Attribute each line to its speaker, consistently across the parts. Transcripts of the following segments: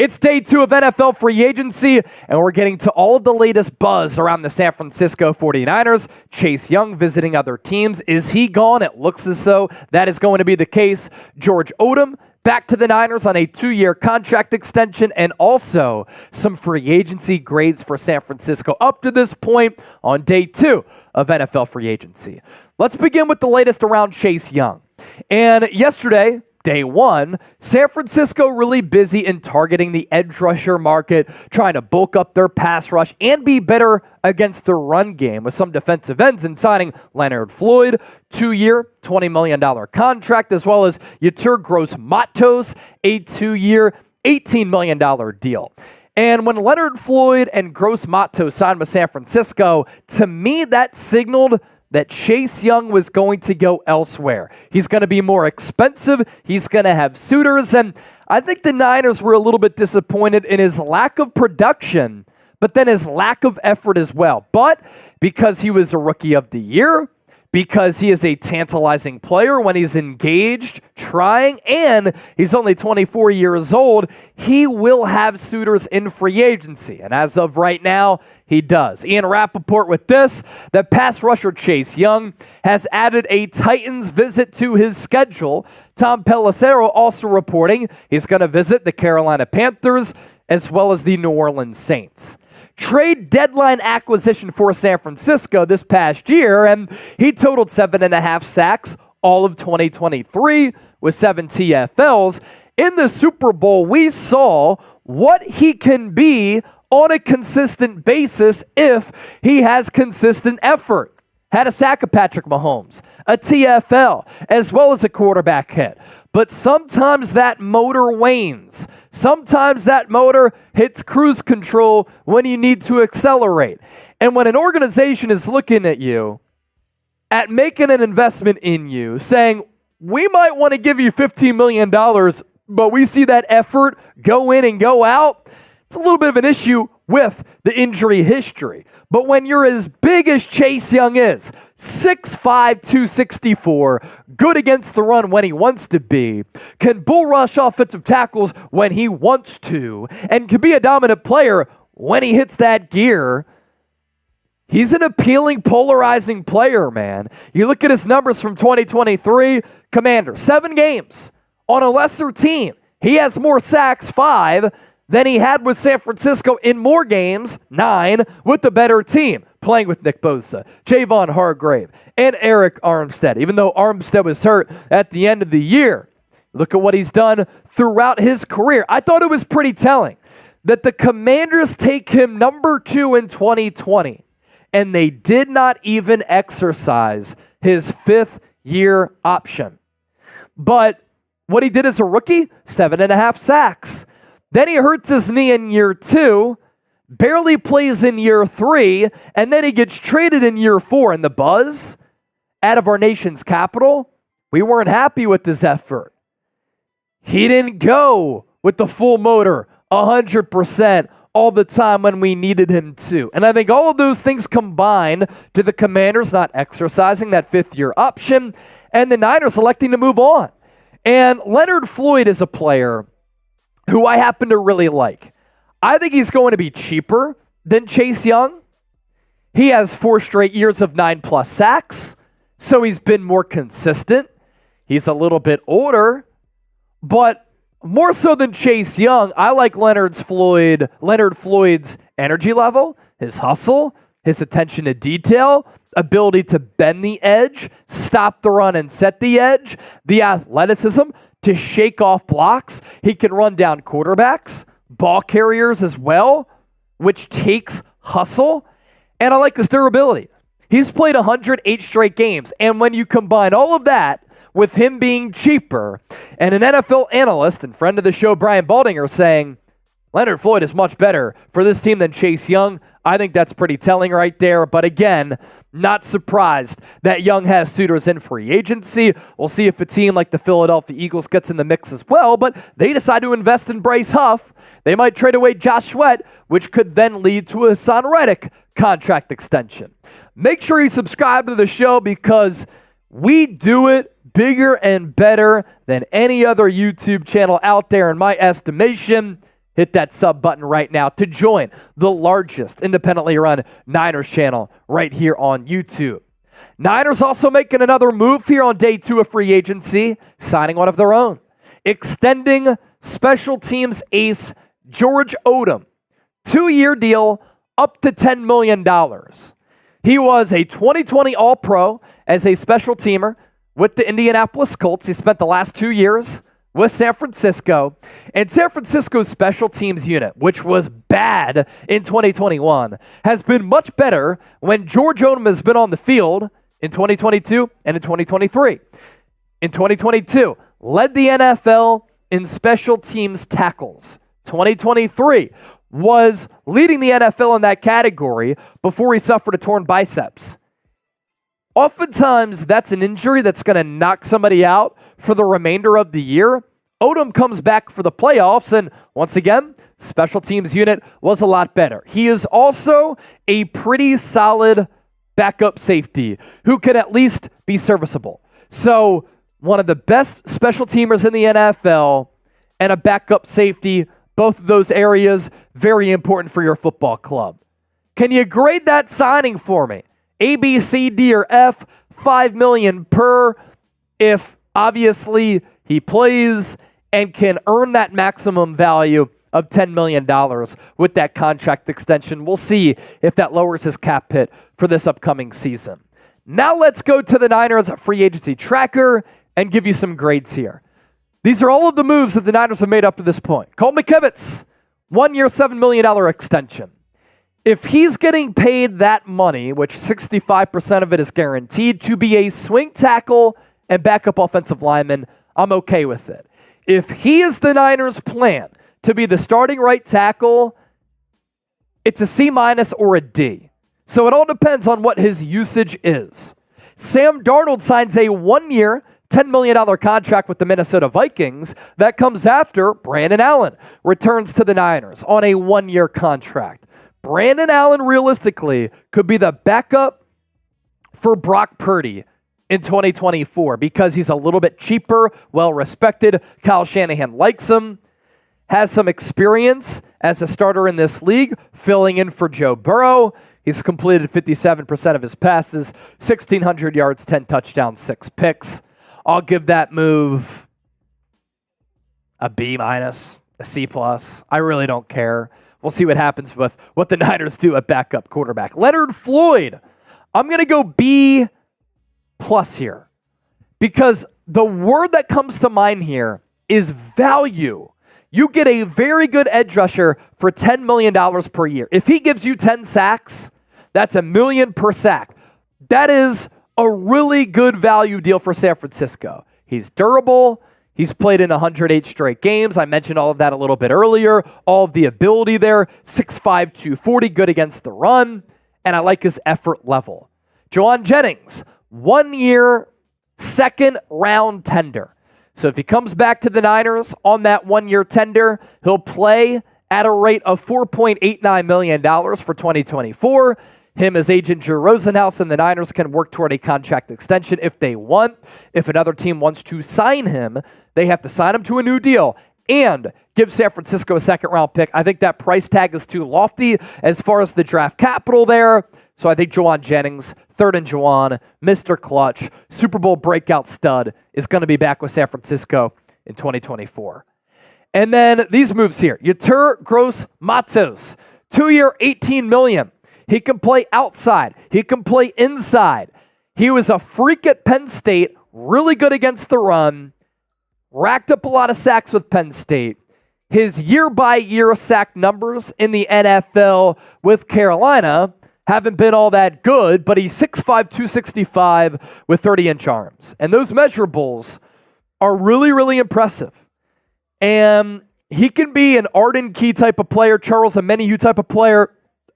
Speaker 1: It's day 2 of NFL free agency, and we're getting to all of the latest buzz around the San Francisco 49ers. Chase Young visiting other teams. Is he gone? It looks as though that is going to be the case. George Odum back to the Niners on a 2-year contract extension, and also some free agency grades for San Francisco up to this point on day 2 of NFL free agency. Let's begin with the latest around Chase Young. And yesterday, day 1, San Francisco really busy in targeting the edge rusher market, trying to bulk up their pass rush and be better against the run game with some defensive ends and signing Leonard Floyd, 2-year, $20 million contract, as well as Yetur Gross-Matos, a 2-year, $18 million deal. And when Leonard Floyd and Gross-Matos signed with San Francisco, to me that signaled that Chase Young was going to go elsewhere. He's going to be more expensive. He's going to have suitors. And I think the Niners were a little bit disappointed in his lack of production, but then his lack of effort as well. But because he was a Rookie of the Year, because he is a tantalizing player when he's engaged, trying, and he's only 24 years old, he will have suitors in free agency. And as of right now, he does. Ian Rappaport with this, that pass rusher Chase Young has added a Titans visit to his schedule. Tom Pelissero also reporting he's going to visit the Carolina Panthers as well as the New Orleans Saints. Trade deadline acquisition for San Francisco this past year, and he totaled 7.5 sacks all of 2023 with 7 TFLs. In the Super Bowl, we saw what he can be on a consistent basis if he has consistent effort. Had a sack of Patrick Mahomes, a TFL, as well as a quarterback hit. But sometimes that motor wanes. Sometimes that motor hits cruise control when you need to accelerate. And when an organization is looking at you, at making an investment in you, saying, we might want to give you $15 million, but we see that effort go in and go out, it's a little bit of an issue with the injury history. But when you're as big as Chase Young is, 6'5", 264, good against the run when he wants to be, can bull rush offensive tackles when he wants to, and can be a dominant player when he hits that gear, he's an appealing, polarizing player, man. You look at his numbers from 2023, Commanders, 7 games on a lesser team. He has more sacks, 5, than he had with San Francisco in more games, 9, with the better team, playing with Nick Bosa, Javon Hargrave, and Eric Armstead, even though Armstead was hurt at the end of the year. Look at what he's done throughout his career. I thought it was pretty telling that the Commanders take him number 2 in 2020, and they did not even exercise his 5th-year option. But what he did as a rookie, 7.5 sacks. Then he hurts his knee in year 2, barely plays in year 3, and then he gets traded in year 4. And the buzz out of our nation's capital, we weren't happy with his effort. He didn't go with the full motor 100% all the time when we needed him to. And I think all of those things combined to the Commanders not exercising that 5th-year option and the Niners electing to move on. And Leonard Floyd is a player who I happen to really like. I think he's going to be cheaper than Chase Young. He has 4 straight years of 9+ sacks, so he's been more consistent. He's a little bit older, but more so than Chase Young, I like Leonard Floyd's energy level, his hustle, his attention to detail, ability to bend the edge, stop the run and set the edge, the athleticism to shake off blocks. He can run down quarterbacks, ball carriers as well, which takes hustle. And I like his durability. He's played 108 straight games. And when you combine all of that with him being cheaper and an NFL analyst and friend of the show, Brian Baldinger, saying Leonard Floyd is much better for this team than Chase Young, I think that's pretty telling right there. But again, not surprised that Young has suitors in free agency. We'll see if a team like the Philadelphia Eagles gets in the mix as well, but they decide to invest in Bryce Huff. They might trade away Josh Sweat, which could then lead to a Hassan Reddick contract extension. Make sure you subscribe to the show because we do it bigger and better than any other YouTube channel out there in my estimation. hit that sub button right now to join the largest independently run Niners channel right here on YouTube. Niners also making another move here on day 2 of free agency, signing one of their own, extending special teams ace George Odum, 2-year deal, up to $10 million. He was a 2020 All-Pro as a special teamer with the Indianapolis Colts. He spent the last 2 years with San Francisco. And San Francisco's special teams unit, which was bad in 2021, has been much better when George Odum has been on the field in 2022 and in 2023. In 2022, led the NFL in special teams tackles. 2023 was leading the NFL in that category before he suffered a torn biceps. Oftentimes, that's an injury that's going to knock somebody out for the remainder of the year. Odum comes back for the playoffs, and once again, special teams unit was a lot better. He is also a pretty solid backup safety who can at least be serviceable. So, one of the best special teamers in the NFL and a backup safety, both of those areas, very important for your football club. Can you grade that signing for me? A, B, C, D, or F, $5 million per, if obviously he plays and can earn that maximum value of $10 million with that contract extension. We'll see if that lowers his cap hit for this upcoming season. Now let's go to the Niners free agency tracker and give you some grades here. These are all of the moves that the Niners have made up to this point. Colt McKivitz, 1-year, $7 million extension. If he's getting paid that money, which 65% of it is guaranteed, to be a swing tackle and backup offensive lineman, I'm okay with it. If he is the Niners' plan to be the starting right tackle, it's a C- or a D. So it all depends on what his usage is. Sam Darnold signs a 1-year, $10 million contract with the Minnesota Vikings. That comes after Brandon Allen returns to the Niners on a 1-year contract. Brandon Allen, realistically, could be the backup for Brock Purdy in 2024 because he's a little bit cheaper, well-respected. Kyle Shanahan likes him, has some experience as a starter in this league, filling in for Joe Burrow. He's completed 57% of his passes, 1,600 yards, 10 touchdowns, 6 picks. I'll give that move a B-, a C+. I really don't care. We'll see what happens with what the Niners do at backup quarterback. Leonard Floyd, I'm going to go B+ here because the word that comes to mind here is value. You get a very good edge rusher for $10 million per year. If he gives you 10 sacks, that's $1 million per sack. That is a really good value deal for San Francisco. He's durable. He's played in 108 straight games. I mentioned all of that a little bit earlier. All of the ability there. 6'5", 240, good against the run. And I like his effort level. Juwan Jennings, 1-year, 2nd-round tender. So if he comes back to the Niners on that 1-year tender, he'll play at a rate of $4.89 million for 2024. Him as agent Drew Rosenhaus and the Niners can work toward a contract extension if they want. If another team wants to sign him, they have to sign him to a new deal and give San Francisco a 2nd-round pick. I think that price tag is too lofty as far as the draft capital there. So I think Juwan Jennings, 3rd and Juwan, Mr. Clutch, Super Bowl breakout stud, is going to be back with San Francisco in 2024. And then these moves here. Yetur Gross-Matos, 2-year, $18 million. He can play outside. He can play inside. He was a freak at Penn State, really good against the run, racked up a lot of sacks with Penn State. His year-by-year sack numbers in the NFL with Carolina haven't been all that good, but he's 6'5", 265 with 30-inch arms. And those measurables are really, really impressive. And he can be an Arden Key type of player, Charles Omenihu type of player,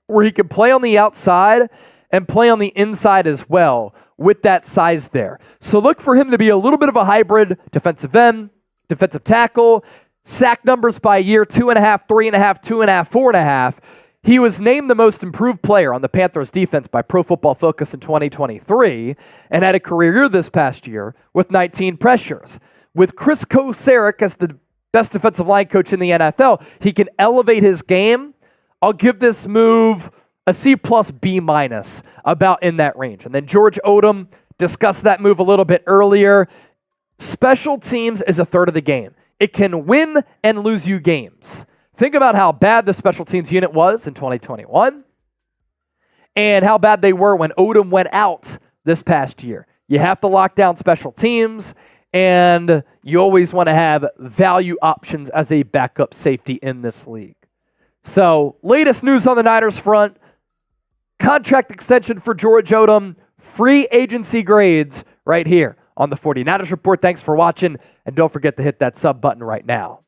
Speaker 1: where he can play on the outside and play on the inside as well with that size there. So look for him to be a little bit of a hybrid defensive end, defensive tackle, sack numbers by year, 2.5, 3.5, 2.5, 4.5. He was named the most improved player on the Panthers defense by Pro Football Focus in 2023 and had a career year this past year with 19 pressures. With Chris Kocurek as the best defensive line coach in the NFL. He can elevate his game. I'll give this move a C plus B minus, about in that range. And then George Odum discussed that move a little bit earlier. Special teams is a third of the game. It can win and lose you games. Think about how bad the special teams unit was in 2021 and how bad they were when Odum went out this past year. You have to lock down special teams, and you always want to have value options as a backup safety in this league. So, latest news on the Niners front, contract extension for George Odum, free agency grades right here on the 49ers Report. Thanks for watching, and don't forget to hit that sub button right now.